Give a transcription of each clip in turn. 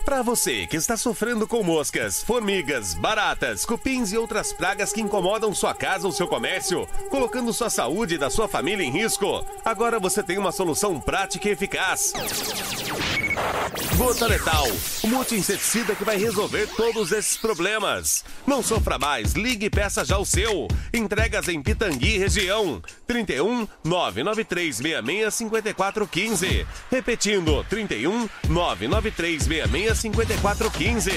Para você que está sofrendo com moscas, formigas, baratas, cupins e outras pragas que incomodam sua casa ou seu comércio, colocando sua saúde e da sua família em risco, agora você tem uma solução prática e eficaz. Gota Letal, o multi-inseticida que vai resolver todos esses problemas. Não sofra mais, ligue e peça já o seu. Entregas em Pitangui, região. 31 99366 5415. Repetindo, 31 99366 5415.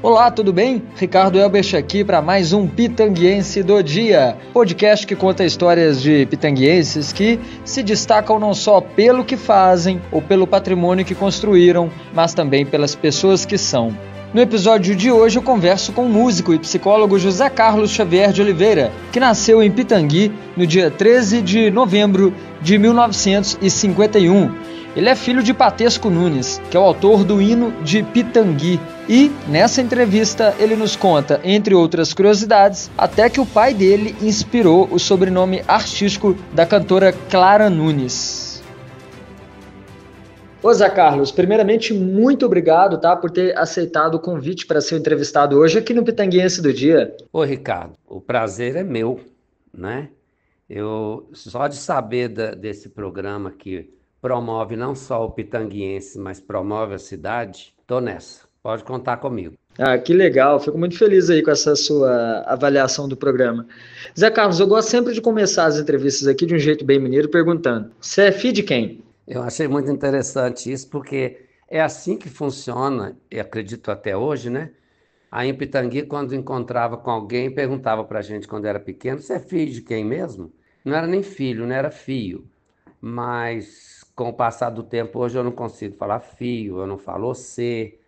Olá, tudo bem? Ricardo Elbert aqui para mais um Pitanguiense do Dia, podcast que conta histórias de pitanguienses que se destacam não só pelo que fazem ou pelo patrimônio que construíram, mas também pelas pessoas que são. No episódio de hoje eu converso com o músico e psicólogo José Carlos Xavier de Oliveira, que nasceu em Pitangui no dia 13 de novembro de 1951. Ele é filho de Patesco Nunes, que é o autor do hino de Pitangui. E, nessa entrevista, ele nos conta, entre outras curiosidades, até que o pai dele inspirou o sobrenome artístico da cantora Clara Nunes. Ô Zé Carlos, primeiramente, muito obrigado, por ter aceitado o convite para ser entrevistado hoje aqui no Pitanguiense do Dia. Ô Ricardo, o prazer é meu, né? Eu, só de saber desse programa que promove não só o pitanguiense, mas promove a cidade, tô nessa. Pode contar comigo. Ah, que legal. Fico muito feliz aí com essa sua avaliação do programa. Zé Carlos, eu gosto sempre de começar as entrevistas aqui de um jeito bem mineiro, perguntando: você é filho de quem? Eu achei muito interessante isso, porque é assim que funciona, e acredito até hoje, né? Aí em Pitangui, quando encontrava com alguém, perguntava pra gente quando era pequeno: você é filho de quem mesmo? Não era nem filho, não era fio. Mas com o passar do tempo, hoje eu não consigo falar fio, eu não falo você.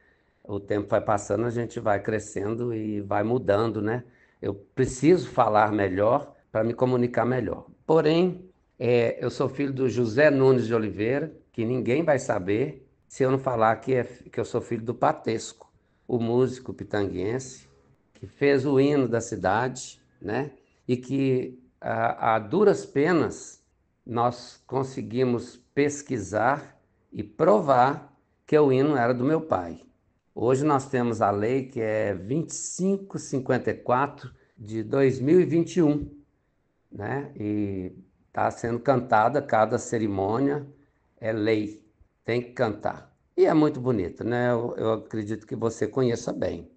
O tempo vai passando, a gente vai crescendo e vai mudando, né? Eu preciso falar melhor para me comunicar melhor. Porém, eu sou filho do José Nunes de Oliveira, que ninguém vai saber se eu não falar que eu sou filho do Patesco, o músico pitanguense, que fez o hino da cidade, né? E que a duras penas nós conseguimos pesquisar e provar que o hino era do meu pai. Hoje nós temos a lei que é 2554 de 2021, né? E está sendo cantada cada cerimônia, é lei, tem que cantar. E é muito bonito, né? Eu acredito que você conheça bem.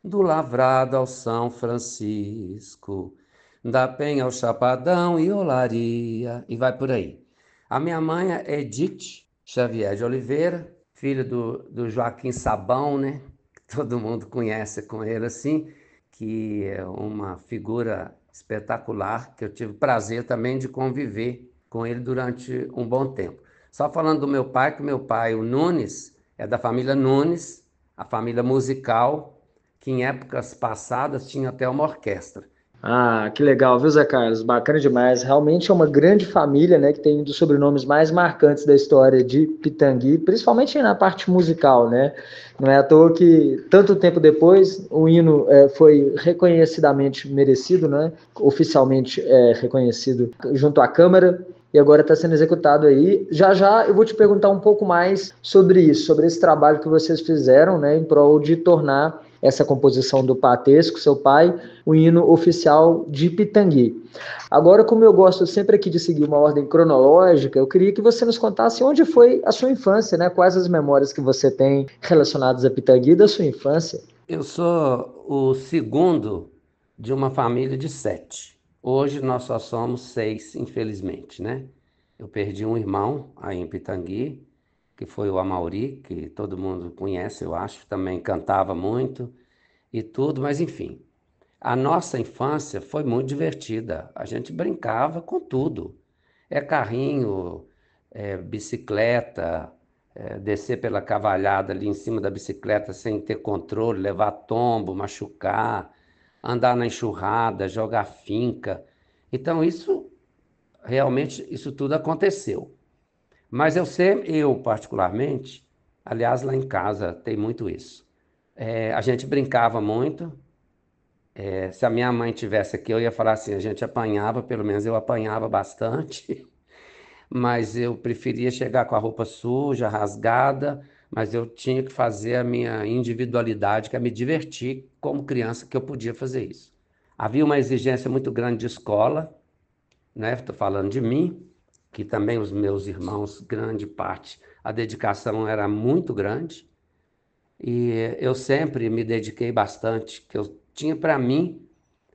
Do Lavrado ao São Francisco, da Penha ao Chapadão e Olaria, e vai por aí. A minha mãe é Edith Xavier de Oliveira, filho do Joaquim Sabão, né? Que todo mundo conhece com ele assim, que é uma figura espetacular, que eu tive prazer também de conviver com ele durante um bom tempo. Só falando do meu pai, que meu pai, o Nunes, é da família Nunes, a família musical, que em épocas passadas tinha até uma orquestra. Ah, que legal, viu, Zé Carlos? Bacana demais. Realmente é uma grande família, né, que tem um dos sobrenomes mais marcantes da história de Pitangui, principalmente na parte musical, né? Não é à toa que, tanto tempo depois, o hino foi reconhecidamente merecido, né? Oficialmente reconhecido junto à Câmara, e agora está sendo executado aí. Já já eu vou te perguntar um pouco mais sobre isso, sobre esse trabalho que vocês fizeram, né, em prol de tornar essa composição do Patesco, seu pai, o hino oficial de Pitangui. Agora, como eu gosto sempre aqui de seguir uma ordem cronológica, eu queria que você nos contasse onde foi a sua infância, né? Quais as memórias que você tem relacionadas a Pitangui da sua infância? Eu sou o segundo de uma família de 7. Hoje nós só somos 6, infelizmente, né? Eu perdi um irmão aí em Pitangui, que foi o Amauri, que todo mundo conhece, eu acho, também cantava muito e tudo, mas enfim. A nossa infância foi muito divertida, a gente brincava com tudo. Carrinho, bicicleta, descer pela cavalhada ali em cima da bicicleta sem ter controle, levar tombo, machucar, andar na enxurrada, jogar finca. Então realmente, isso tudo aconteceu. Mas eu particularmente, aliás, lá em casa tem muito isso. A gente brincava muito. Se a minha mãe tivesse aqui, eu ia falar assim, a gente apanhava, pelo menos eu apanhava bastante, mas eu preferia chegar com a roupa suja, rasgada, mas eu tinha que fazer a minha individualidade, que é me divertir como criança, que eu podia fazer isso. Havia uma exigência muito grande de escola, né? Estou falando de mim, que também os meus irmãos, grande parte, a dedicação era muito grande, e eu sempre me dediquei bastante, que eu tinha para mim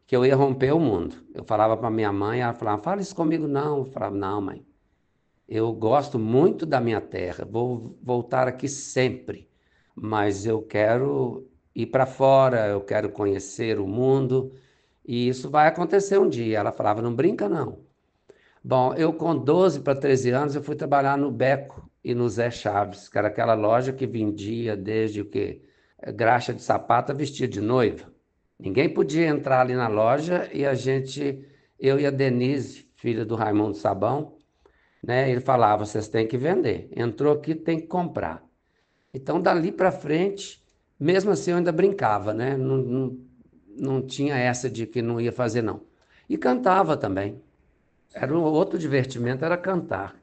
que eu ia romper o mundo. Eu falava para minha mãe, ela falava, fala isso comigo não. Eu falava, não, mãe, eu gosto muito da minha terra, vou voltar aqui sempre, mas eu quero ir para fora, eu quero conhecer o mundo, e isso vai acontecer um dia. Ela falava, não brinca não. Bom, eu com 12 para 13 anos, eu fui trabalhar no Beco e no Zé Chaves, que era aquela loja que vendia desde o quê? Graxa de sapato a vestido de noiva. Ninguém podia entrar ali na loja e eu e a Denise, filha do Raimundo Sabão, né? Ele falava, vocês têm que vender. Entrou aqui, tem que comprar. Então, dali para frente, mesmo assim, eu ainda brincava, né? Não tinha essa de que não ia fazer, não. E cantava também. Era um outro divertimento, era cantar,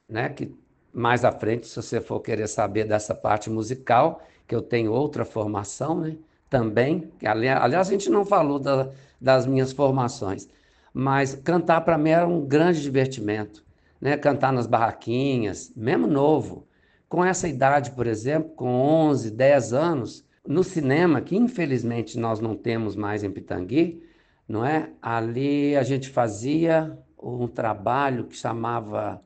né? Que mais à frente, se você for querer saber dessa parte musical, que eu tenho outra formação, né? Também, que aliás, a gente não falou das minhas formações, mas cantar para mim era um grande divertimento, né? Cantar nas barraquinhas, mesmo novo. Com essa idade, por exemplo, com 11, 10 anos, no cinema, que infelizmente nós não temos mais em Pitangui, não é? Ali a gente fazia um trabalho que chamava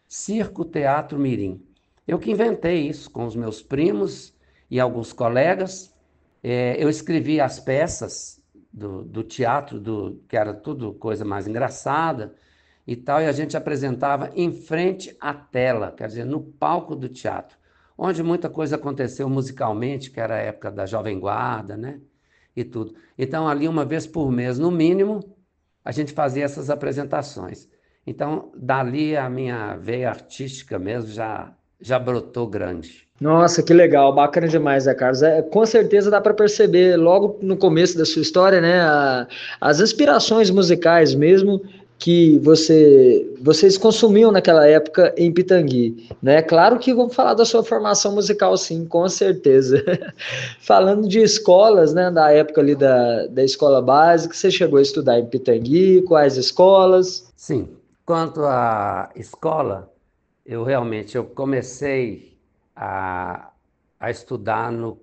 Circo Teatro Mirim. Eu que inventei isso com os meus primos e alguns colegas. Eu escrevi as peças do teatro, que era tudo coisa mais engraçada e tal, e a gente apresentava em frente à tela, quer dizer, no palco do teatro, onde muita coisa aconteceu musicalmente, que era a época da Jovem Guarda, né? E tudo. Então, ali, uma vez por mês, no mínimo, a gente fazia essas apresentações. Então, dali a minha veia artística mesmo já brotou grande. Nossa, que legal, bacana demais, Zé Carlos. Com certeza dá para perceber logo no começo da sua história, né, as inspirações musicais mesmo que vocês consumiam naquela época em Pitangui, né? Claro que vamos falar da sua formação musical, sim, com certeza. Falando de escolas, né, da época ali da escola básica, você chegou a estudar em Pitangui, quais escolas? Sim, quanto à escola, eu comecei a, a estudar no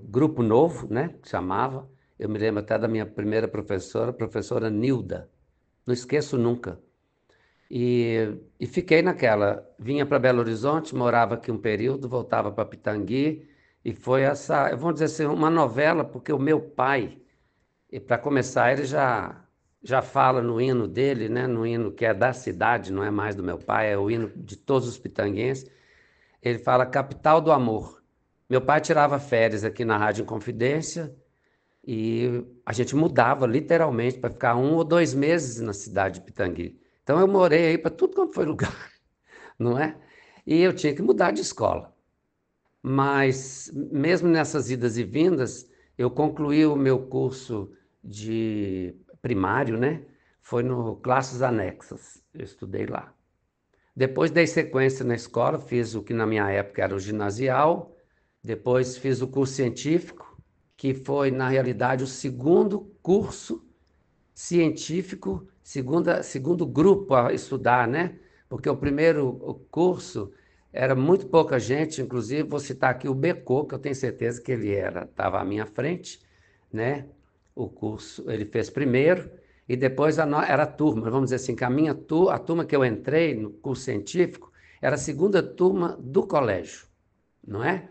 Grupo Novo, né, que chamava. Eu me lembro até da minha primeira professora, a professora Nilda, não esqueço nunca. E fiquei naquela, vinha para Belo Horizonte, morava aqui um período, voltava para Pitangui, e foi essa, vamos dizer assim, uma novela, porque o meu pai, e para começar, ele já fala no hino dele, né, no hino que é da cidade, não é mais do meu pai, é o hino de todos os pitanguenses. Ele fala capital do amor. Meu pai tirava férias aqui na Rádio Inconfidência e a gente mudava literalmente para ficar 1 ou 2 meses na cidade de Pitangui. Então eu morei aí para tudo quanto foi lugar, não é? E eu tinha que mudar de escola. Mas mesmo nessas idas e vindas, eu concluí o meu curso de primário, né? Foi no Classes Anexas, eu estudei lá. Depois dei sequência na escola, fiz o que na minha época era o ginasial, depois fiz o curso científico, que foi, na realidade, o segundo curso científico, segundo grupo a estudar, né? Porque o primeiro curso era muito pouca gente, inclusive vou citar aqui o Becô, que eu tenho certeza que ele estava à minha frente, né? O curso ele fez primeiro e depois era a turma, vamos dizer assim, que a turma que eu entrei no curso científico era a segunda turma do colégio, não é?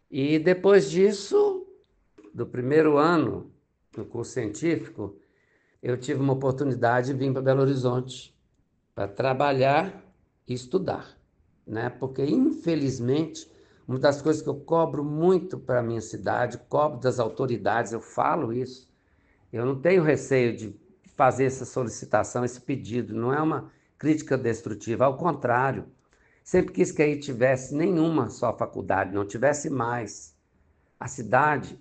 E depois disso, do primeiro ano no curso científico, eu tive uma oportunidade de vir para Belo Horizonte para trabalhar e estudar, né? Porque, infelizmente, uma das coisas que eu cobro muito para a minha cidade, cobro das autoridades, eu falo isso, eu não tenho receio de fazer essa solicitação, esse pedido, não é uma crítica destrutiva, ao contrário, sempre quis que aí tivesse nenhuma só faculdade, não tivesse mais. A cidade,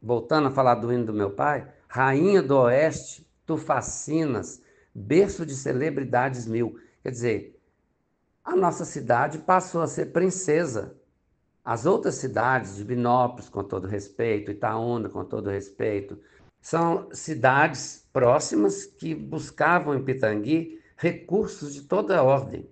voltando a falar do hino do meu pai, Rainha do Oeste, tu fascinas, berço de celebridades mil. Quer dizer, a nossa cidade passou a ser princesa As outras cidades, de Binópolis, com todo respeito, Itaúna, com todo respeito, são cidades próximas que buscavam em Pitangui recursos de toda a ordem,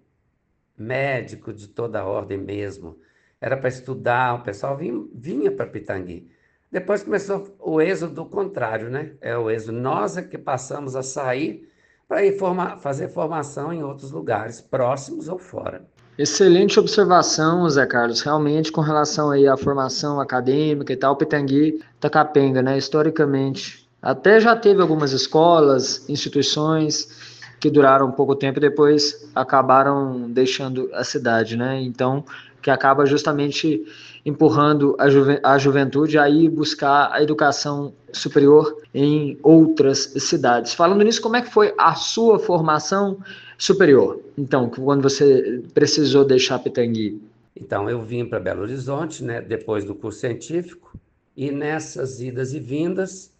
médico de toda a ordem mesmo. Era para estudar, o pessoal vinha para Pitangui. Depois começou o êxodo contrário, né? É o êxodo. Nós é que passamos a sair para ir fazer formação em outros lugares, próximos ou fora. Excelente observação, Zé Carlos. Realmente, com relação aí à formação acadêmica e tal, Pitangui tá capenga, né? Historicamente, até já teve algumas escolas, instituições que duraram pouco tempo e depois acabaram deixando a cidade, né? Então, que acaba justamente empurrando a juventude a ir buscar a educação superior em outras cidades. Falando nisso, como é que foi a sua formação superior? Então, quando você precisou deixar Pitangui? Então, eu vim para Belo Horizonte, né, depois do curso científico, e nessas idas e vindas,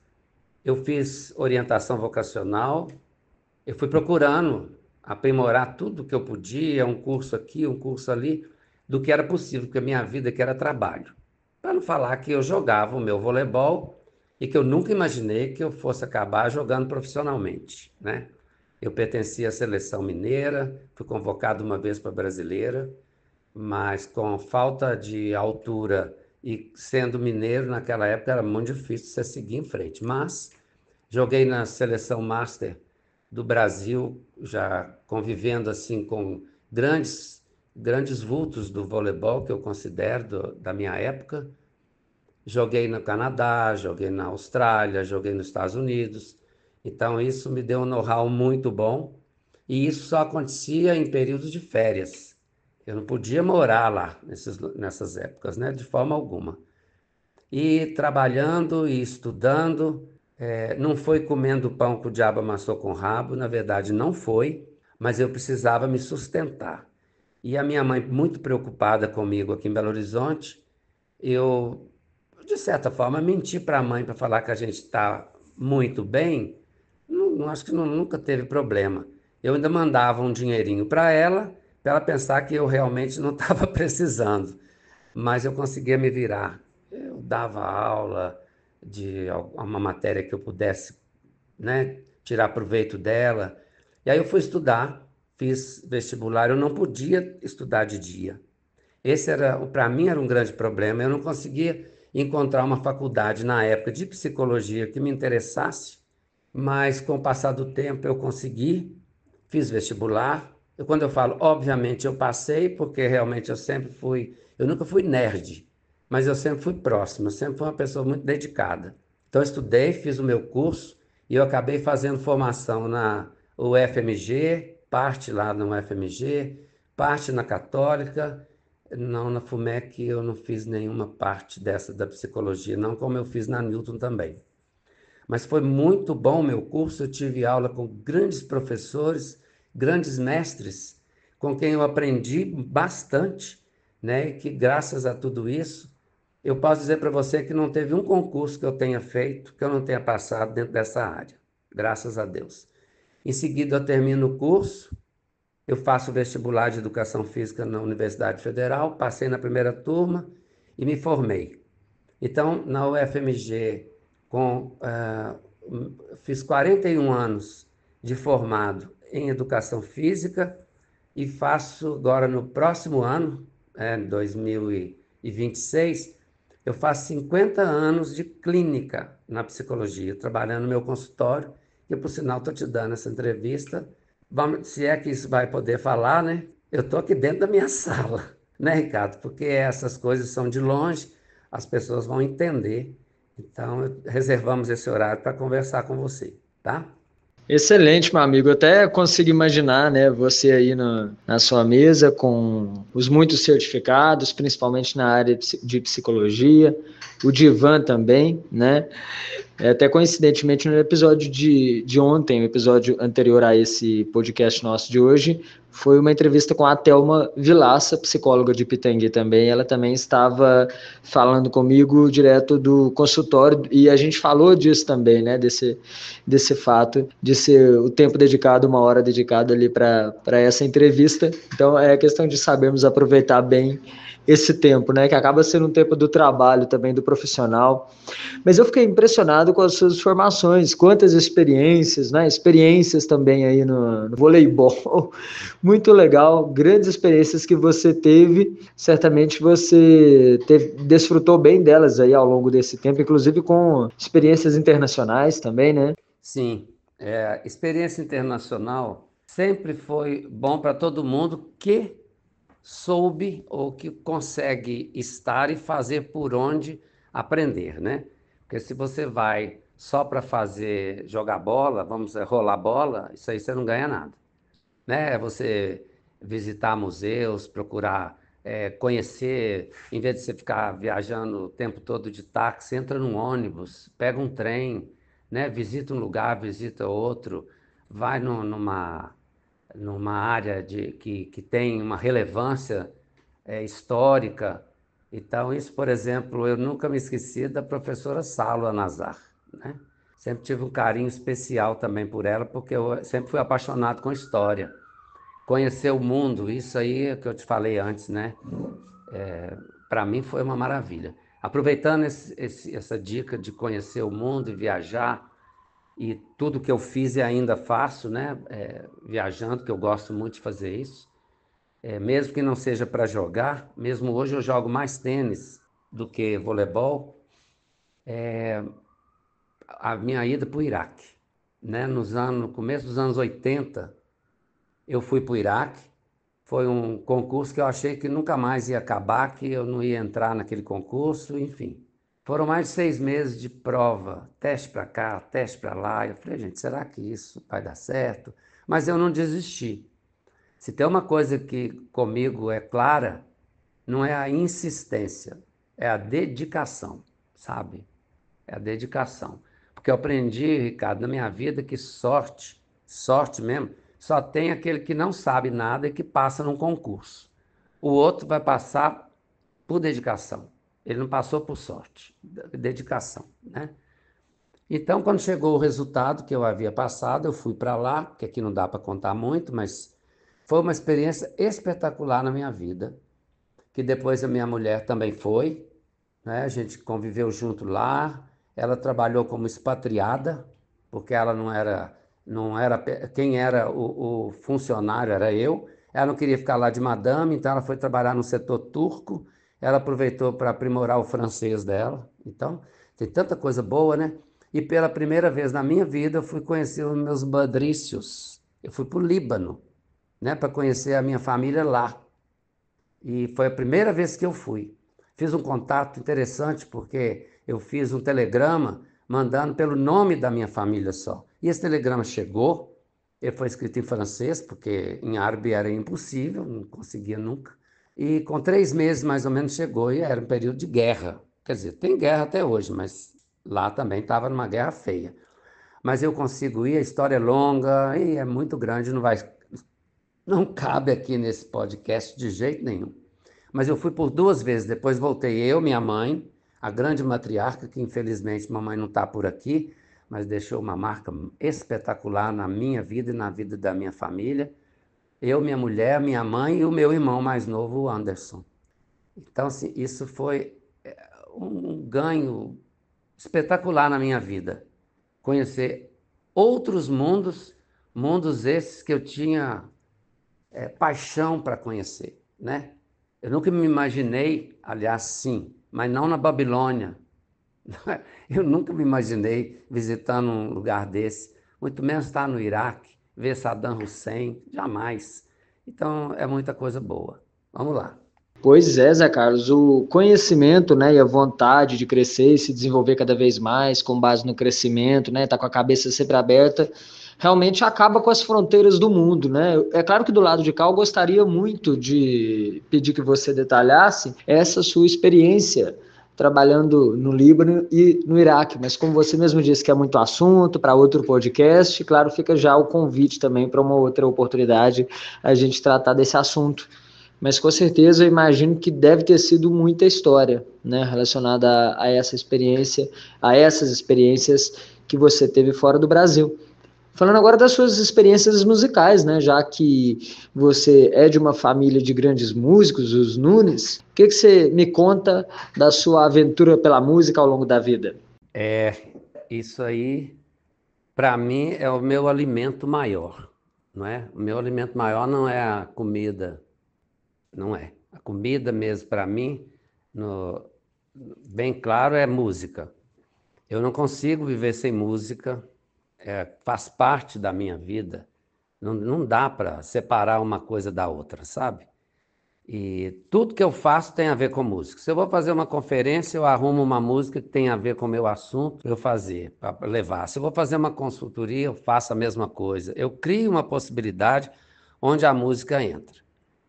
eu fiz orientação vocacional, eu fui procurando aprimorar tudo que eu podia, um curso aqui, um curso ali, do que era possível, porque a minha vida que era trabalho. Para não falar que eu jogava o meu voleibol e que eu nunca imaginei que eu fosse acabar jogando profissionalmente, né? Eu pertencia à seleção mineira, fui convocado uma vez para a brasileira, mas com falta de altura e sendo mineiro naquela época era muito difícil você seguir em frente. Mas joguei na seleção master do Brasil, já convivendo assim com grandes vultos do voleibol que eu considero da minha época. Joguei no Canadá, joguei na Austrália, joguei nos Estados Unidos. Então isso me deu um know-how muito bom e isso só acontecia em períodos de férias. Eu não podia morar lá nessas épocas, né? De forma alguma. E trabalhando e estudando, não foi comendo pão que o diabo amassou com o rabo, na verdade não foi, mas eu precisava me sustentar. E a minha mãe, muito preocupada comigo aqui em Belo Horizonte, eu, de certa forma, menti para a mãe para falar que a gente está muito bem, acho que nunca teve problema. Eu ainda mandava um dinheirinho para ela pensar que eu realmente não estava precisando, mas eu conseguia me virar. Eu dava aula de uma matéria que eu pudesse, né, tirar proveito dela. E aí eu fui estudar, fiz vestibular, eu não podia estudar de dia. Esse para mim era um grande problema, eu não conseguia encontrar uma faculdade na época de psicologia que me interessasse, mas com o passar do tempo eu consegui, fiz vestibular. Quando eu falo, obviamente eu passei, porque realmente eu nunca fui nerd, mas eu sempre fui próximo, eu sempre fui uma pessoa muito dedicada. Então eu estudei, fiz o meu curso e eu acabei fazendo formação na UFMG, parte lá na UFMG, parte na Católica, não na FUMEC eu não fiz nenhuma parte dessa da psicologia, não como eu fiz na Newton também. Mas foi muito bom o meu curso, eu tive aula com grandes professores, grandes mestres, com quem eu aprendi bastante, né? E que graças a tudo isso, eu posso dizer para você que não teve um concurso que eu tenha feito, que eu não tenha passado dentro dessa área, graças a Deus. Em seguida eu termino o curso, eu faço o vestibular de Educação Física na Universidade Federal, passei na primeira turma e me formei. Então, na UFMG, fiz 41 anos de formado em Educação Física e faço agora no próximo ano, 2026, eu faço 50 anos de clínica na psicologia, trabalhando no meu consultório, e por sinal estou te dando essa entrevista. Se é que isso vai poder falar, né? Eu estou aqui dentro da minha sala, né, Ricardo? Porque essas coisas são de longe, as pessoas vão entender. Então, reservamos esse horário para conversar com você, tá? Excelente, meu amigo. Eu até consigo imaginar, né, você aí na sua mesa com os muitos certificados, principalmente na área de psicologia, o Divan também, né? Até coincidentemente no episódio de ontem, o episódio anterior a esse podcast nosso de hoje, foi uma entrevista com a Thelma Vilaça, psicóloga de Pitangui também. Ela também estava falando comigo direto do consultório e a gente falou disso também, né? Desse fato de ser o tempo dedicado, uma hora dedicada ali para essa entrevista. Então é questão de sabermos aproveitar bem esse tempo, né? Que acaba sendo um tempo do trabalho também, do profissional. Mas eu fiquei impressionado com as suas formações, quantas experiências, né? Experiências também aí no voleibol. Muito legal, grandes experiências que você teve. Certamente você desfrutou bem delas aí ao longo desse tempo, inclusive com experiências internacionais também, né? Sim, experiência internacional sempre foi bom para todo mundo que soube ou que consegue estar e fazer por onde aprender, né? Porque se você vai só para fazer jogar bola, vamos dizer, rolar bola, isso aí você não ganha nada, né? Você visitar museus, procurar conhecer, em vez de você ficar viajando o tempo todo de táxi, entra num ônibus, pega um trem, né? Visita um lugar, visita outro, vai numa área que tem uma relevância histórica. Então, isso, por exemplo, eu nunca me esqueci da professora Salwa Nazar, né? Sempre tive um carinho especial também por ela, porque eu sempre fui apaixonado com história. Conhecer o mundo, isso aí é que eu te falei antes, né? Para mim foi uma maravilha. Aproveitando essa dica de conhecer o mundo e viajar, e tudo que eu fiz e ainda faço, né? Viajando, que eu gosto muito de fazer isso. Mesmo que não seja para jogar, mesmo hoje eu jogo mais tênis do que voleibol. A minha ida para o Iraque, né? No começo dos anos 80, eu fui para o Iraque. Foi um concurso que eu achei que nunca mais ia acabar, que eu não ia entrar naquele concurso, enfim. Foram mais de 6 meses de prova, teste para cá, teste para lá. Eu falei, gente, será que isso vai dar certo? Mas eu não desisti. Se tem uma coisa que comigo é clara, não é a insistência, é a dedicação, sabe? É a dedicação. Porque eu aprendi, Ricardo, na minha vida que sorte mesmo, só tem aquele que não sabe nada e que passa num concurso. O outro vai passar por dedicação. Ele não passou por sorte, dedicação, né? Então, quando chegou o resultado que eu havia passado, eu fui para lá, que aqui não dá para contar muito, mas foi uma experiência espetacular na minha vida, que depois a minha mulher também foi, né? A gente conviveu junto lá, ela trabalhou como expatriada, porque ela não era quem era o funcionário era eu, ela não queria ficar lá de madame, então ela foi trabalhar no setor turco, ela aproveitou para aprimorar o francês dela, então tem tanta coisa boa, né? E pela primeira vez na minha vida eu fui conhecer os meus badrícios, eu fui para o Líbano, né, para conhecer a minha família lá, e foi a primeira vez que eu fui. Fiz um contato interessante, porque eu fiz um telegrama mandando pelo nome da minha família só. E esse telegrama chegou, ele foi escrito em francês, porque em árabe era impossível, não conseguia nunca. E com 3 meses mais ou menos chegou, e era um período de guerra. Quer dizer, tem guerra até hoje, mas lá também estava numa guerra feia. Mas eu consigo ir, a história é longa e é muito grande, não cabe aqui nesse podcast de jeito nenhum. Mas eu fui por 2 vezes, depois voltei eu, minha mãe, a grande matriarca, que infelizmente mamãe não está por aqui, mas deixou uma marca espetacular na minha vida e na vida da minha família. Eu, minha mulher, minha mãe e o meu irmão mais novo, o Anderson. Então, assim, isso foi um ganho espetacular na minha vida. Conhecer outros mundos esses que eu tinha paixão para conhecer, né? Eu nunca me imaginei, aliás, sim, mas não na Babilônia. Eu nunca me imaginei visitando um lugar desse, muito menos estar no Iraque, ver Saddam Hussein, jamais. Então, é muita coisa boa. Vamos lá. Pois é, Zé Carlos, o conhecimento, né, e a vontade de crescer e se desenvolver cada vez mais com base no crescimento, né, tá com a cabeça sempre aberta, realmente acaba com as fronteiras do mundo, né? É claro que do lado de cá eu gostaria muito de pedir que você detalhasse essa sua experiência trabalhando no Líbano e no Iraque, mas como você mesmo disse que é muito assunto para outro podcast, claro, fica já o convite também para uma outra oportunidade a gente tratar desse assunto. Mas com certeza eu imagino que deve ter sido muita história, né, relacionada a essa experiência, a essas experiências que você teve fora do Brasil. Falando agora das suas experiências musicais, né? Já que você é de uma família de grandes músicos, os Nunes, o que você me conta da sua aventura pela música ao longo da vida? Isso aí, para mim, é o meu alimento maior, não é? O meu alimento maior não é a comida, não é. A comida mesmo, para mim, no- bem claro, é música. Eu não consigo viver sem música, faz parte da minha vida. Não dá para separar uma coisa da outra, sabe? E tudo que eu faço tem a ver com música. Se eu vou fazer uma conferência, eu arrumo uma música que tem a ver com o meu assunto para eu fazer, para levar. Se eu vou fazer uma consultoria, eu faço a mesma coisa. Eu crio uma possibilidade onde a música entra,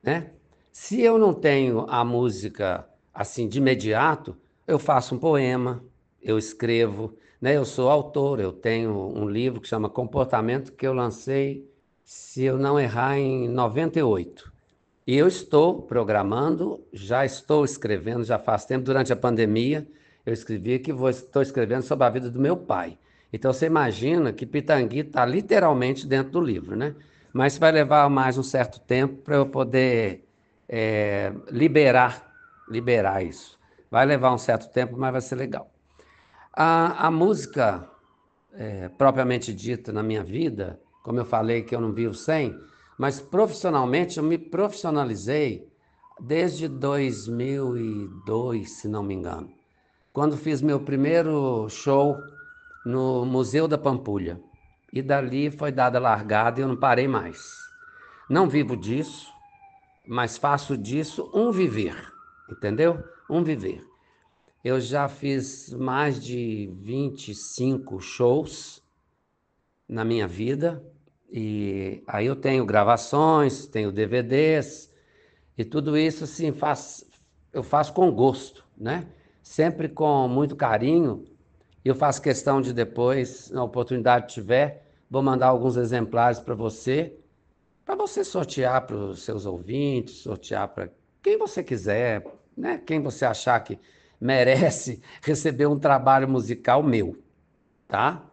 né? Se eu não tenho a música assim de imediato, eu faço um poema, eu escrevo, né? Eu sou autor, eu tenho um livro que chama Comportamento que eu lancei, se eu não errar, em 98. E eu estou programando, já estou escrevendo, já faz tempo, durante a pandemia, eu escrevi que estou escrevendo sobre a vida do meu pai. Então você imagina que Pitangui está literalmente dentro do livro, né? Mas vai levar mais um certo tempo para eu poder liberar isso. Vai levar um certo tempo, mas vai ser legal. A música, propriamente dita na minha vida, como eu falei que eu não vivo sem, mas profissionalmente eu me profissionalizei desde 2002, se não me engano, quando fiz meu primeiro show no Museu da Pampulha. E dali foi dada a largada e eu não parei mais. Não vivo disso, mas faço disso um viver, entendeu? Um viver. Eu já fiz mais de 25 shows na minha vida, e aí eu tenho gravações, tenho DVDs, e tudo isso assim, eu faço com gosto, né? Sempre com muito carinho, e eu faço questão de depois, na oportunidade que tiver, vou mandar alguns exemplares para você sortear para os seus ouvintes, sortear para quem você quiser, né? Quem você achar que merece receber um trabalho musical meu, tá?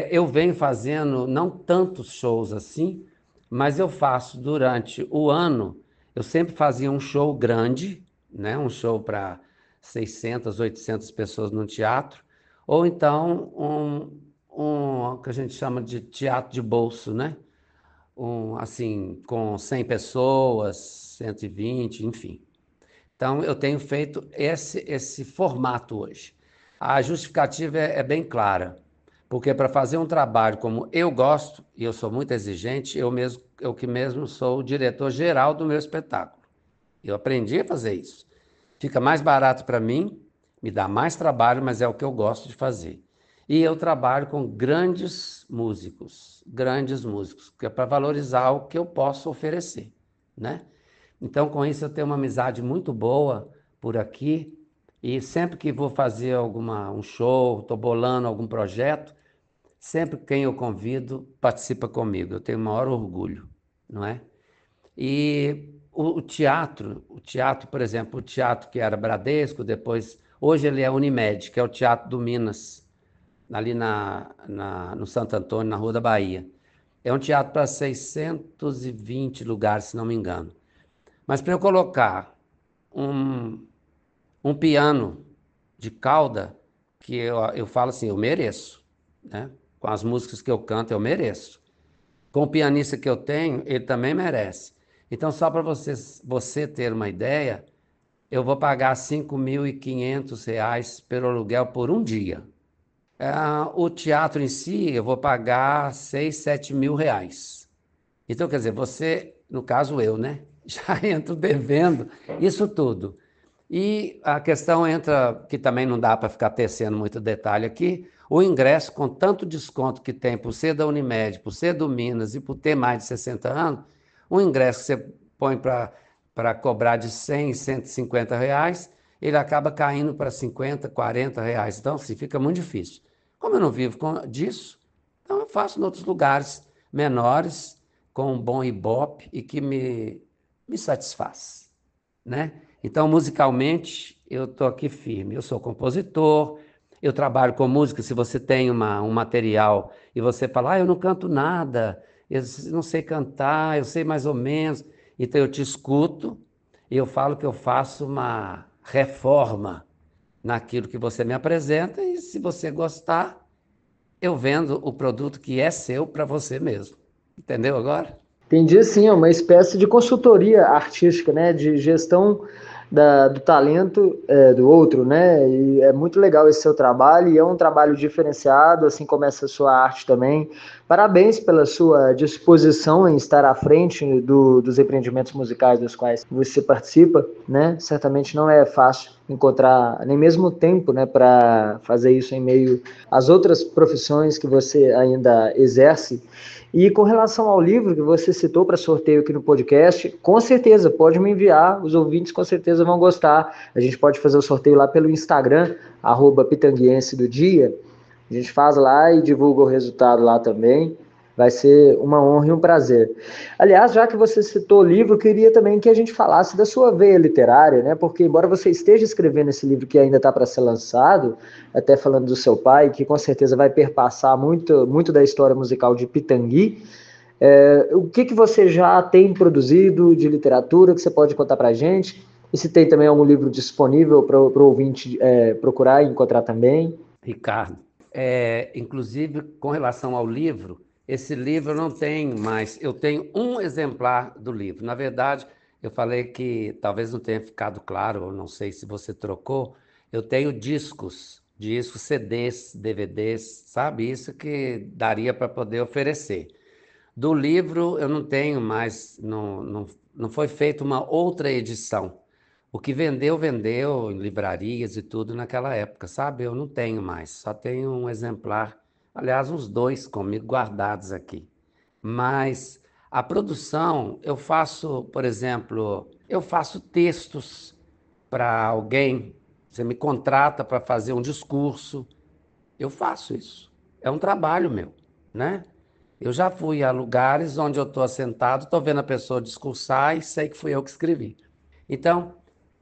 Eu venho fazendo não tantos shows assim, mas eu faço durante o ano. Eu sempre fazia um show grande, né? Um show para 600, 800 pessoas no teatro, ou então que a gente chama de teatro de bolso, né? Assim, com 100 pessoas, 120, enfim. Então, eu tenho feito esse formato hoje. A justificativa é bem clara, porque para fazer um trabalho como eu gosto, e eu sou muito exigente, eu que mesmo sou o diretor-geral do meu espetáculo. Eu aprendi a fazer isso. Fica mais barato para mim, me dá mais trabalho, mas é o que eu gosto de fazer. E eu trabalho com grandes músicos, que é para valorizar o que eu posso oferecer, né? Então, com isso, eu tenho uma amizade muito boa por aqui. E sempre que vou fazer um show, estou bolando algum projeto, sempre quem eu convido participa comigo. Eu tenho o maior orgulho, não é? E o teatro, por exemplo, o teatro que era Bradesco, depois, hoje ele é Unimed, que é o Teatro do Minas, ali no Santo Antônio, na Rua da Bahia. É um teatro para 620 lugares, se não me engano. Mas para eu colocar um, um piano de cauda, que eu falo assim, eu mereço, né? Com as músicas que eu canto, eu mereço. Com o pianista que eu tenho, ele também merece. Então, só para você ter uma ideia, eu vou pagar R$ 5.500 pelo aluguel por um dia. O teatro em si, eu vou pagar 6, 7 mil reais. Então, quer dizer, você, no caso eu, né? Já entro devendo isso tudo. E a questão entra, que também não dá para ficar tecendo muito detalhe aqui, o ingresso, com tanto desconto que tem por ser da Unimed, por ser do Minas e por ter mais de 60 anos, o ingresso que você põe para cobrar de 100, R$ 150, ele acaba caindo para 50, 40 reais. Então, assim, fica muito difícil. Como eu não vivo disso, então eu faço em outros lugares menores, com um bom ibope e que me satisfaz, né? Então, musicalmente, eu estou aqui firme. Eu sou compositor, eu trabalho com música. Se você tem um material e você fala, eu não canto nada, eu não sei cantar, eu sei mais ou menos. Então, eu te escuto e eu falo que eu faço uma reforma naquilo que você me apresenta e se você gostar, eu vendo o produto que é seu para você mesmo. Entendeu agora? Entendi, sim, é uma espécie de consultoria artística, né, de gestão do talento do outro, né, e é muito legal esse seu trabalho, e é um trabalho diferenciado, assim como essa sua arte também. Parabéns pela sua disposição em estar à frente dos empreendimentos musicais dos quais você participa, né, certamente não é fácil encontrar nem mesmo tempo, né, para fazer isso em meio às outras profissões que você ainda exerce. E com relação ao livro que você citou para sorteio aqui no podcast, com certeza, pode me enviar, os ouvintes com certeza vão gostar. A gente pode fazer o sorteio lá pelo Instagram, @pitanguiense do dia. A gente faz lá e divulga o resultado lá também. Vai ser uma honra e um prazer. Aliás, já que você citou o livro, eu queria também que a gente falasse da sua veia literária, né? Porque embora você esteja escrevendo esse livro que ainda está para ser lançado, até falando do seu pai, que com certeza vai perpassar muito, muito da história musical de Pitangui, o que você já tem produzido de literatura que você pode contar para a gente? E se tem também algum livro disponível para o ouvinte procurar e encontrar também? Ricardo, inclusive com relação ao livro, esse livro eu não tenho mais, eu tenho um exemplar do livro. Na verdade, eu falei que talvez não tenha ficado claro, ou não sei se você trocou, eu tenho discos, CDs, DVDs, sabe? Isso que daria para poder oferecer. Do livro eu não tenho mais, não foi feita uma outra edição. O que vendeu, vendeu em livrarias e tudo naquela época, sabe? Eu não tenho mais, só tenho um exemplar, aliás, uns dois comigo guardados aqui. Mas a produção, eu faço, por exemplo, eu faço textos para alguém, você me contrata para fazer um discurso, eu faço isso. É um trabalho meu, né? Eu já fui a lugares onde eu estou assentado, estou vendo a pessoa discursar e sei que fui eu que escrevi. Então,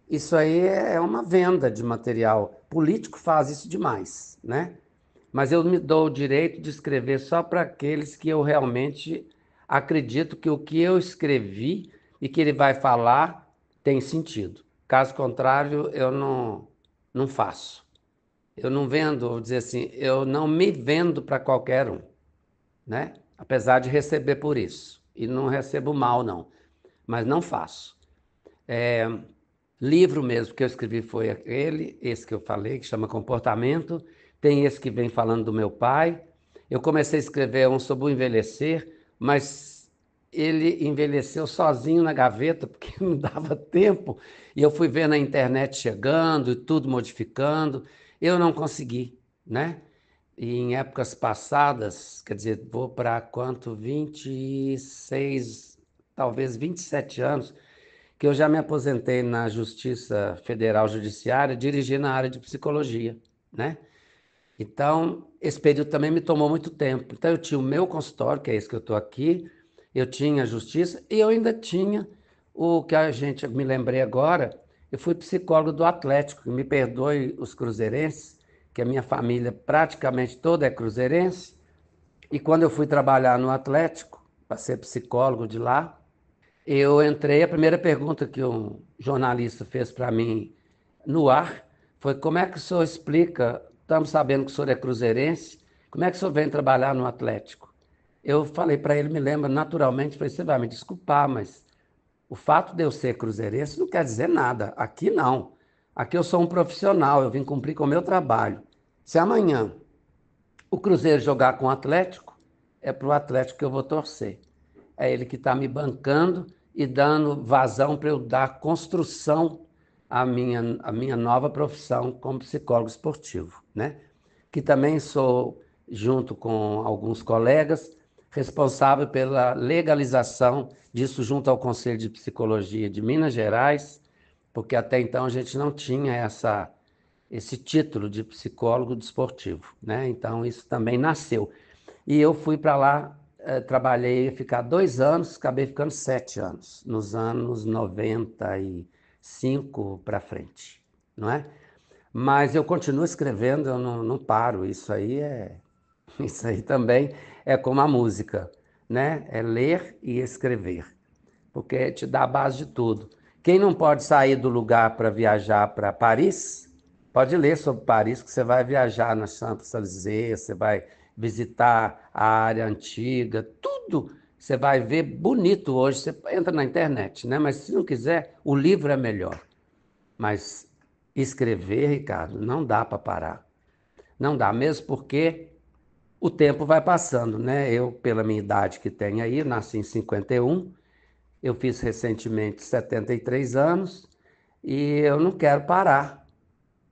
isso aí é uma venda de material. Político faz isso demais, né? Mas eu me dou o direito de escrever só para aqueles que eu realmente acredito que o que eu escrevi e que ele vai falar tem sentido. Caso contrário, eu não faço. Eu não vendo, vou dizer assim, eu não me vendo para qualquer um, né? Apesar de receber por isso. E não recebo mal, não. Mas não faço. Livro mesmo que eu escrevi foi esse que eu falei, que chama Comportamento. Tem esse que vem falando do meu pai. Eu comecei a escrever um sobre o envelhecer, mas ele envelheceu sozinho na gaveta, porque não dava tempo. E eu fui vendo a internet chegando e tudo modificando. Eu não consegui, né? E em épocas passadas, quer dizer, vou para quanto? 26, talvez 27 anos, que eu já me aposentei na Justiça Federal Judiciária, dirigindo na área de psicologia, né? Então, esse período também me tomou muito tempo. Então, eu tinha o meu consultório, que é esse que eu estou aqui, eu tinha a Justiça e eu ainda tinha o que a gente, me lembrei agora, eu fui psicólogo do Atlético, me perdoe os cruzeirenses, que a minha família praticamente toda é cruzeirense, e quando eu fui trabalhar no Atlético, para ser psicólogo de lá, eu entrei, a primeira pergunta que um jornalista fez para mim no ar foi: como é que o senhor explica, estamos sabendo que o senhor é cruzeirense, como é que o senhor vem trabalhar no Atlético? Eu falei para ele, me lembra naturalmente, falei: você vai me desculpar, mas o fato de eu ser cruzeirense não quer dizer nada, aqui não. Aqui eu sou um profissional, eu vim cumprir com o meu trabalho. Se amanhã o Cruzeiro jogar com o Atlético, é para o Atlético que eu vou torcer. É ele que está me bancando e dando vazão para eu dar construção à minha nova profissão como psicólogo esportivo, né? Que também sou, junto com alguns colegas, responsável pela legalização disso junto ao Conselho de Psicologia de Minas Gerais porque até então a gente não tinha esse título de psicólogo desportivo, né? Então isso também nasceu. E eu fui para lá, trabalhei, ficar 2 anos, acabei ficando 7 anos, nos anos 95 para frente, não é? Mas eu continuo escrevendo, eu não paro, isso aí também é como a música, né? É ler e escrever, porque te dá a base de tudo. Quem não pode sair do lugar para viajar para Paris, pode ler sobre Paris, que você vai viajar na Champs-Élysées, você vai visitar a área antiga, tudo você vai ver bonito hoje. Você entra na internet, né? Mas se não quiser, o livro é melhor. Mas escrever, Ricardo, não dá para parar. Não dá, mesmo porque o tempo vai passando, né? Eu, pela minha idade que tenho aí, nasci em 51, eu fiz recentemente 73 anos e eu não quero parar.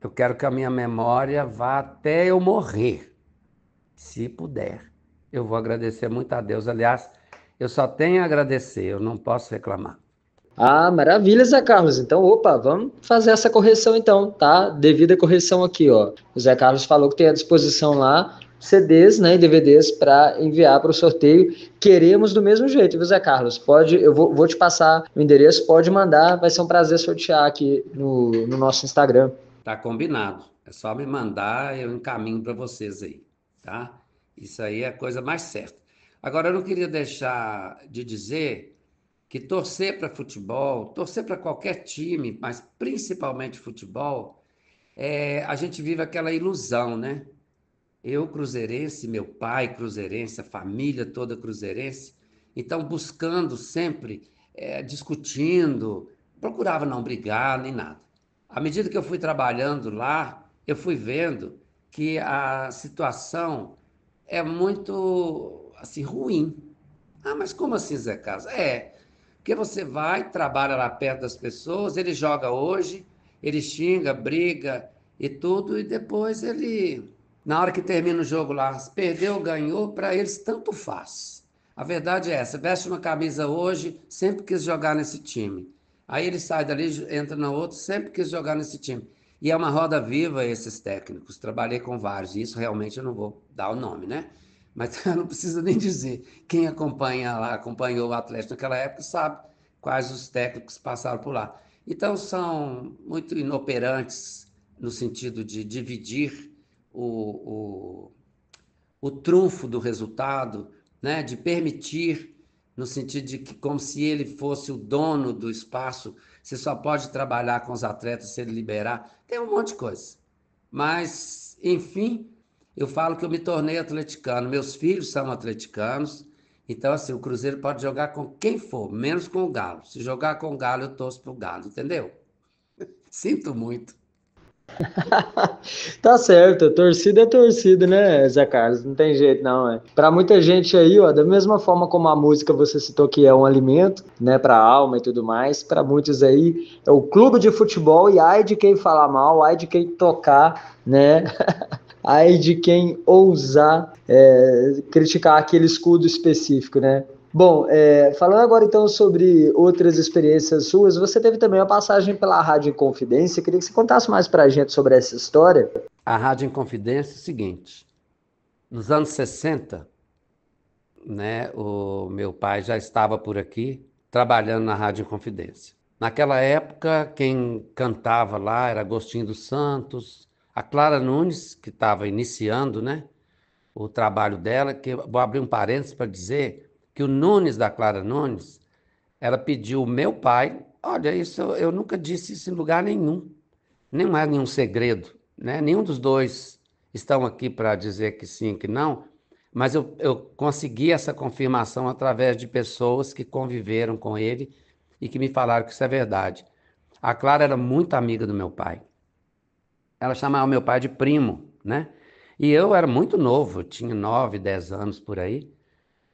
Eu quero que a minha memória vá até eu morrer, se puder. Eu vou agradecer muito a Deus. Aliás, eu só tenho a agradecer, eu não posso reclamar. Ah, maravilha, Zé Carlos. Então, opa, vamos fazer essa correção então, tá? Devida correção aqui, ó. O Zé Carlos falou que tem à disposição lá CDs, né, e DVDs para enviar para o sorteio. Queremos do mesmo jeito, viu, Zé Carlos? Pode, eu vou te passar o endereço, pode mandar, vai ser um prazer sortear aqui no nosso Instagram. Tá combinado. É só me mandar, eu encaminho para vocês aí, tá? Isso aí é a coisa mais certa. Agora, eu não queria deixar de dizer que torcer para futebol, torcer para qualquer time, mas principalmente futebol, a gente vive aquela ilusão, né? Eu, cruzeirense, meu pai, cruzeirense, a família toda cruzeirense, então buscando sempre, discutindo, procurava não brigar nem nada. À medida que eu fui trabalhando lá, eu fui vendo que a situação é muito assim ruim. Ah, mas como assim, Zé Carlos? Porque você vai, trabalha lá perto das pessoas, ele joga hoje, ele xinga, briga e tudo, e depois ele, na hora que termina o jogo lá, perdeu, ganhou, para eles tanto faz. A verdade é essa, veste uma camisa hoje, sempre quis jogar nesse time. Aí ele sai dali, entra na outra, sempre quis jogar nesse time. E é uma roda viva esses técnicos, trabalhei com vários, e isso realmente eu não vou dar o nome, né? Mas eu não preciso nem dizer. Quem acompanha lá, acompanhou o Atlético naquela época, sabe quais os técnicos passaram por lá. Então, são muito inoperantes no sentido de dividir o, o, o trunfo do resultado, né? De permitir, no sentido de que, como se ele fosse o dono do espaço, você só pode trabalhar com os atletas se ele liberar. Tem um monte de coisa. Mas, enfim, eu falo que eu me tornei atleticano. Meus filhos são atleticanos. Então, assim, o Cruzeiro pode jogar com quem for, menos com o Galo. Se jogar com o Galo, eu torço pro Galo, entendeu? Sinto muito. Tá certo, torcida é torcida, né, Zé Carlos? Não tem jeito, não, é. Para muita gente aí, ó, da mesma forma como a música você citou que é um alimento, né, para a alma e tudo mais, para muitos aí é o clube de futebol e ai de quem falar mal, ai de quem tocar, né? Ai de quem ousar criticar aquele escudo específico, né? Bom, falando agora então sobre outras experiências suas, você teve também uma passagem pela Rádio Inconfidência. Queria que você contasse mais pra gente sobre essa história. A Rádio Inconfidência é o seguinte: nos anos 60, né, o meu pai já estava por aqui trabalhando na Rádio Inconfidência. Naquela época, quem cantava lá era Agostinho dos Santos, a Clara Nunes, que estava iniciando, né, o trabalho dela, que vou abrir um parênteses para dizer que o Nunes da Clara Nunes, ela pediu o meu pai, olha, isso eu nunca disse isso em lugar nenhum, não é nenhum segredo, né? Nenhum dos dois estão aqui para dizer que sim, que não, mas eu consegui essa confirmação através de pessoas que conviveram com ele e que me falaram que isso é verdade. A Clara era muito amiga do meu pai. Ela chamava o meu pai de primo, né? E eu era muito novo, eu tinha 9, 10 anos por aí.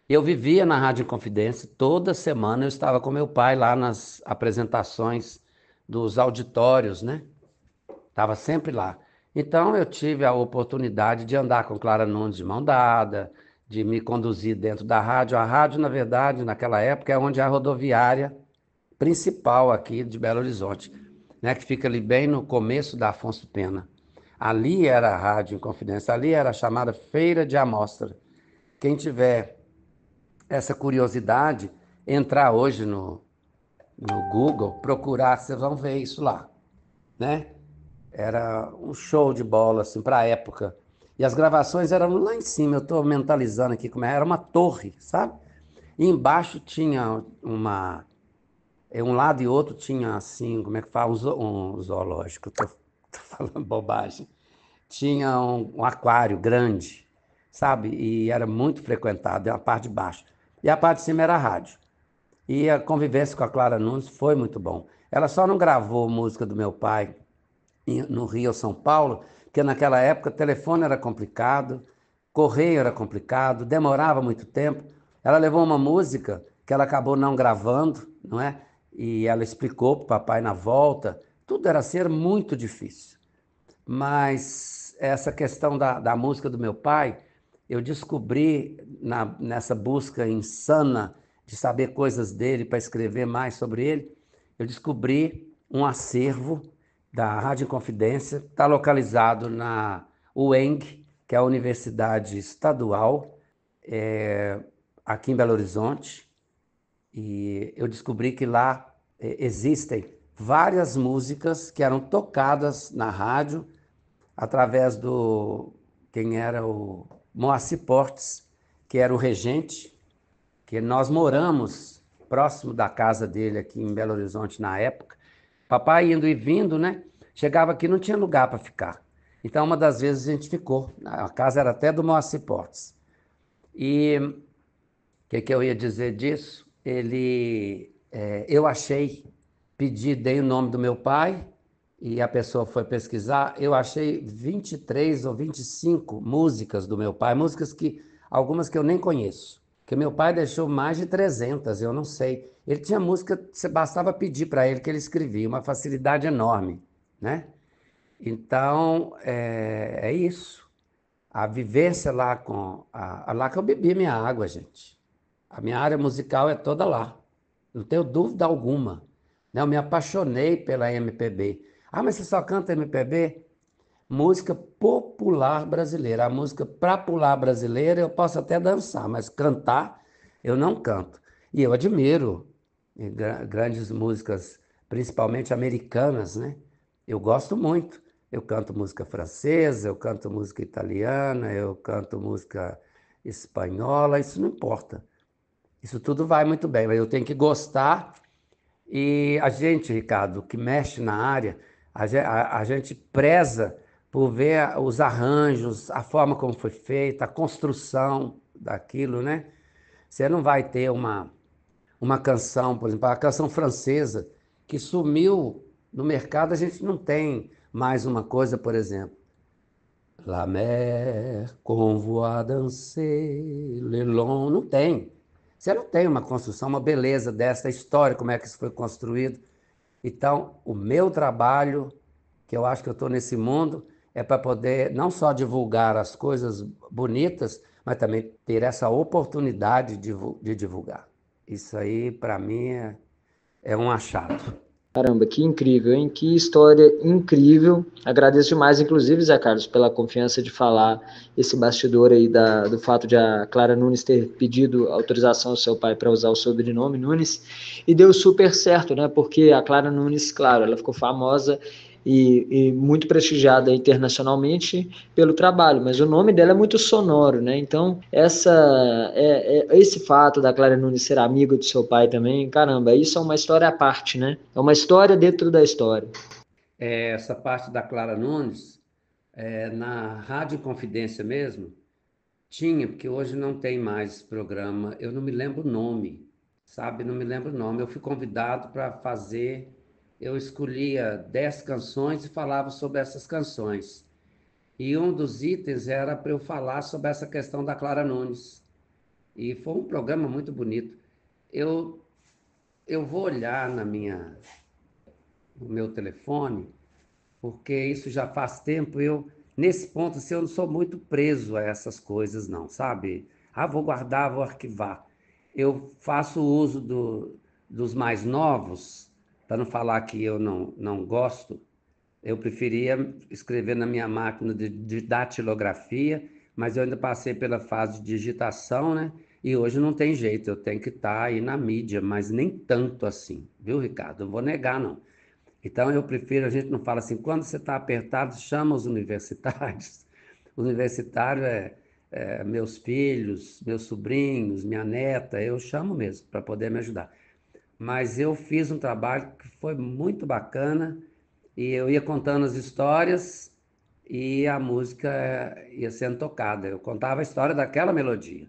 Eu vivia na Rádio Inconfidência, toda semana eu estava com meu pai lá nas apresentações dos auditórios, né? Estava sempre lá. Então eu tive a oportunidade de andar com Clara Nunes de mão dada, de me conduzir dentro da rádio. A rádio, na verdade, naquela época, é onde é a rodoviária principal aqui de Belo Horizonte. né, que fica ali bem no começo da Afonso Pena. Ali era a Rádio Inconfidência, ali era a chamada Feira de Amostra. Quem tiver essa curiosidade, entrar hoje no Google, procurar, vocês vão ver isso lá, né? Era um show de bola, assim, para a época. E as gravações eram lá em cima, eu estou mentalizando aqui como era uma torre, sabe? E embaixo tinha um lado e outro tinha assim, como é que fala? Um zoológico, tô falando bobagem. Tinha um aquário grande, sabe? E era muito frequentado, a parte de baixo. E a parte de cima era a rádio. E a convivência com a Clara Nunes foi muito bom. Ela só não gravou música do meu pai no Rio ou São Paulo, porque naquela época o telefone era complicado, correio era complicado, demorava muito tempo. Ela levou uma música que ela acabou não gravando, não é? E ela explicou para o papai na volta. Tudo era ser muito difícil. Mas essa questão da música do meu pai, eu descobri nessa busca insana de saber coisas dele para escrever mais sobre ele, eu descobri um acervo da Rádio Inconfidência, está localizado na UENG, que é a Universidade Estadual, aqui em Belo Horizonte, e eu descobri que lá existem várias músicas que eram tocadas na rádio através quem era o Moacir Portes, que era o regente, que nós moramos próximo da casa dele aqui em Belo Horizonte na época. Papai indo e vindo, né? Chegava aqui, não tinha lugar para ficar. Então, uma das vezes a gente ficou. A casa era até do Moacir Portes. E o que eu ia dizer disso? Eu achei, dei o nome do meu pai, e a pessoa foi pesquisar, eu achei 23 ou 25 músicas do meu pai, algumas que eu nem conheço, que meu pai deixou mais de 300, eu não sei. Ele tinha música, você bastava pedir para ele que ele escrevia, uma facilidade enorme, né? Então, é isso. A vivência lá lá que eu bebi minha água, gente. A minha área musical é toda lá, não tenho dúvida alguma, né? Eu me apaixonei pela MPB. Ah, mas você só canta MPB? Música popular brasileira. A música para pular brasileira eu posso até dançar, mas cantar eu não canto. E eu admiro grandes músicas, principalmente americanas, né? Eu gosto muito. Eu canto música francesa, eu canto música italiana, eu canto música espanhola, isso não importa. Isso tudo vai muito bem, mas eu tenho que gostar. E a gente, Ricardo, que mexe na área, a gente preza por ver os arranjos, a forma como foi feita, a construção daquilo, né? Você não vai ter uma canção, por exemplo, a canção francesa, que sumiu no mercado, a gente não tem mais uma coisa, por exemplo. La mer, qu'on voit danser, le long, não tem. Você não tem uma construção, uma beleza dessa história, como é que isso foi construído. Então, o meu trabalho, que eu acho que eu estou nesse mundo, é para poder não só divulgar as coisas bonitas, mas também ter essa oportunidade de divulgar. Isso aí, para mim, é um achado. Caramba, que incrível, hein? Que história incrível. Agradeço demais, inclusive, Zé Carlos, pela confiança de falar esse bastidor aí do fato de a Clara Nunes ter pedido autorização ao seu pai para usar o sobrenome Nunes. E deu super certo, né? Porque a Clara Nunes, claro, ela ficou famosa e muito prestigiada internacionalmente pelo trabalho, mas o nome dela é muito sonoro, né? Então, esse fato da Clara Nunes ser amiga do seu pai também, caramba, isso é uma história à parte, né? É uma história dentro da história. Essa parte da Clara Nunes, na Rádio Confidência mesmo, tinha, porque hoje não tem mais esse programa, eu não me lembro o nome, sabe? Não me lembro o nome. Eu fui convidado para fazer, eu escolhia 10 canções e falava sobre essas canções. E um dos itens era para eu falar sobre essa questão da Clara Nunes. E foi um programa muito bonito. Eu, eu vou olhar no meu telefone, porque isso já faz tempo. Nesse ponto, assim, eu não sou muito preso a essas coisas, não, sabe? Ah, vou guardar, vou arquivar. Eu faço uso dos mais novos para não falar que eu não gosto, eu preferia escrever na minha máquina de datilografia, mas eu ainda passei pela fase de digitação, né? E hoje não tem jeito, eu tenho que estar aí na mídia, mas nem tanto assim, viu, Ricardo? Não vou negar, não. Então eu prefiro, a gente não fala assim, quando você está apertado, chama os universitários. Universitário é meus filhos, meus sobrinhos, minha neta, eu chamo mesmo para poder me ajudar. Mas eu fiz um trabalho que foi muito bacana e eu ia contando as histórias e a música ia sendo tocada. Eu contava a história daquela melodia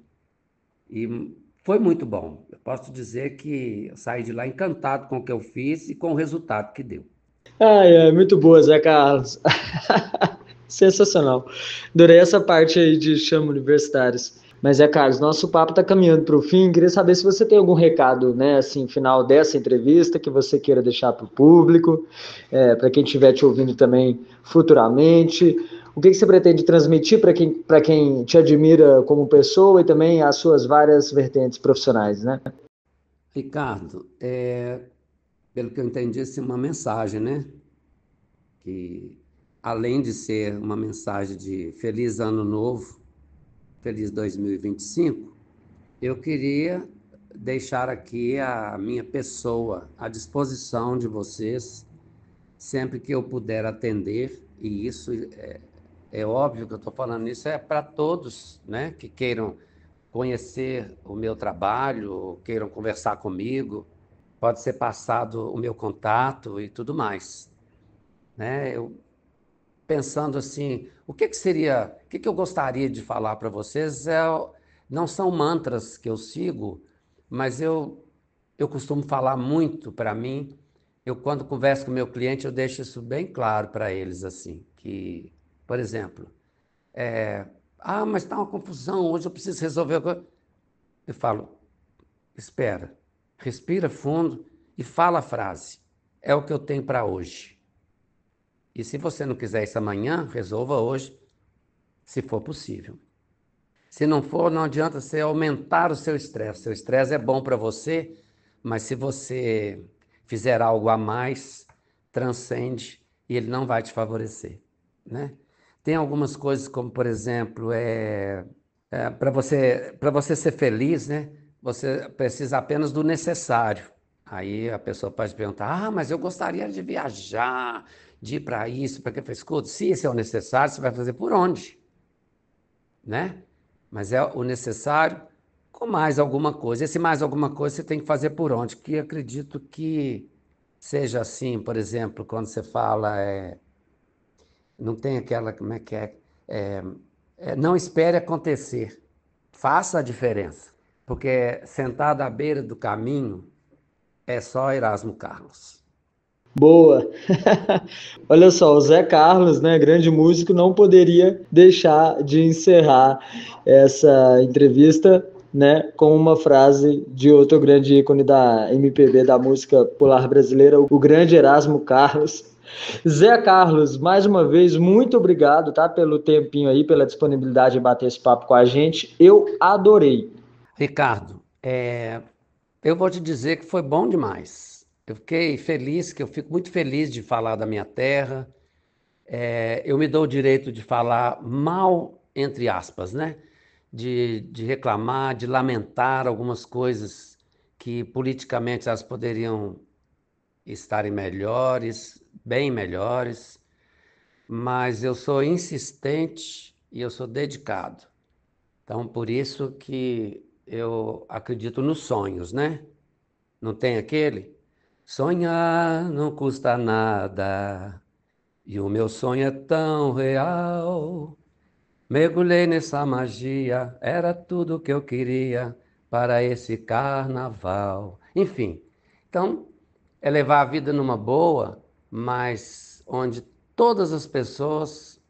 e foi muito bom. Eu posso dizer que eu saí de lá encantado com o que eu fiz e com o resultado que deu. Muito boa, Zé Carlos. Sensacional. Adorei essa parte aí de chama universitários. Mas Carlos, nosso papo está caminhando para o fim. Queria saber se você tem algum recado, né, assim, final dessa entrevista que você queira deixar para o público, para quem estiver te ouvindo também futuramente. O que você pretende transmitir para quem te admira como pessoa e também as suas várias vertentes profissionais, né? Ricardo, pelo que eu entendi, essa é uma mensagem, né? Que além de ser uma mensagem de feliz ano novo, feliz 2025, eu queria deixar aqui a minha pessoa à disposição de vocês, sempre que eu puder atender, e isso é óbvio que eu estou falando isso, é para todos, né, que queiram conhecer o meu trabalho, queiram conversar comigo, pode ser passado o meu contato e tudo mais, né? Eu pensando assim, o que eu gostaria de falar para vocês não são mantras que eu sigo, mas eu costumo falar muito para mim. Eu, quando converso com o meu cliente, eu deixo isso bem claro para eles, assim, que, por exemplo, mas está uma confusão, hoje eu preciso resolver. Eu falo, espera, respira fundo e fala a frase. É o que eu tenho para hoje. E se você não quiser isso amanhã, resolva hoje, se for possível. Se não for, não adianta você aumentar o seu estresse. Seu estresse é bom para você, mas se você fizer algo a mais, transcende e ele não vai te favorecer, né? Tem algumas coisas como, por exemplo, para você ser feliz, né? Você precisa apenas do necessário. Aí a pessoa pode perguntar, mas eu gostaria de viajar, de ir para isso, para que escuta, se isso é o necessário, você vai fazer por onde? Né? Mas é o necessário com mais alguma coisa. Esse mais alguma coisa você tem que fazer por onde? Que acredito que seja assim, por exemplo, quando você fala, não tem aquela, como é que não espere acontecer, faça a diferença, porque sentado à beira do caminho é só Erasmo Carlos. Boa! Olha só, o Zé Carlos, né, grande músico, não poderia deixar de encerrar essa entrevista, né, com uma frase de outro grande ícone da MPB, da música popular brasileira, o grande Erasmo Carlos. Zé Carlos, mais uma vez, muito obrigado, tá, pelo tempinho aí, pela disponibilidade de bater esse papo com a gente. Eu adorei. Ricardo, eu vou te dizer que foi bom demais. Eu fiquei feliz, que eu fico muito feliz de falar da minha terra. Eu me dou o direito de falar mal, entre aspas, né? De reclamar, de lamentar algumas coisas que politicamente elas poderiam estarem melhores, bem melhores, mas eu sou insistente e eu sou dedicado. Então, por isso que eu acredito nos sonhos, né? Não tem aquele? Sonhar não custa nada, e o meu sonho é tão real. Mergulhei nessa magia, era tudo o que eu queria para esse carnaval. Enfim, então, é levar a vida numa boa, mas onde todas as pessoas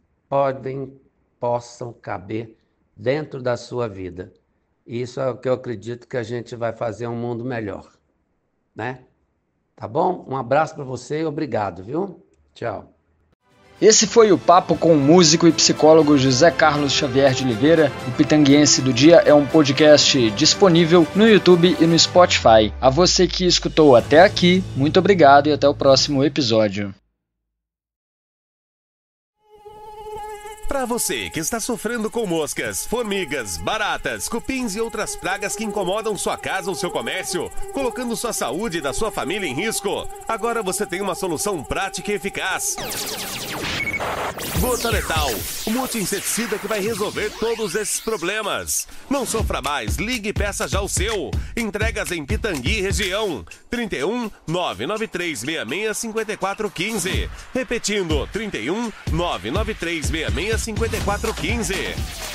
possam caber dentro da sua vida. Isso é o que eu acredito que a gente vai fazer um mundo melhor, né? Tá bom? Um abraço para você e obrigado, viu? Tchau. Esse foi o papo com o músico e psicólogo José Carlos Xavier de Oliveira. O Pitanguense do Dia é um podcast disponível no YouTube e no Spotify. A você que escutou até aqui, muito obrigado e até o próximo episódio. Para você que está sofrendo com moscas, formigas, baratas, cupins e outras pragas que incomodam sua casa ou seu comércio, colocando sua saúde e da sua família em risco, agora você tem uma solução prática e eficaz. Gota Letal, o multi-inseticida que vai resolver todos esses problemas. Não sofra mais, ligue e peça já o seu. Entregas em Pitangui, região. 31 993 66 54 15. Repetindo, 31 993 66 54 15.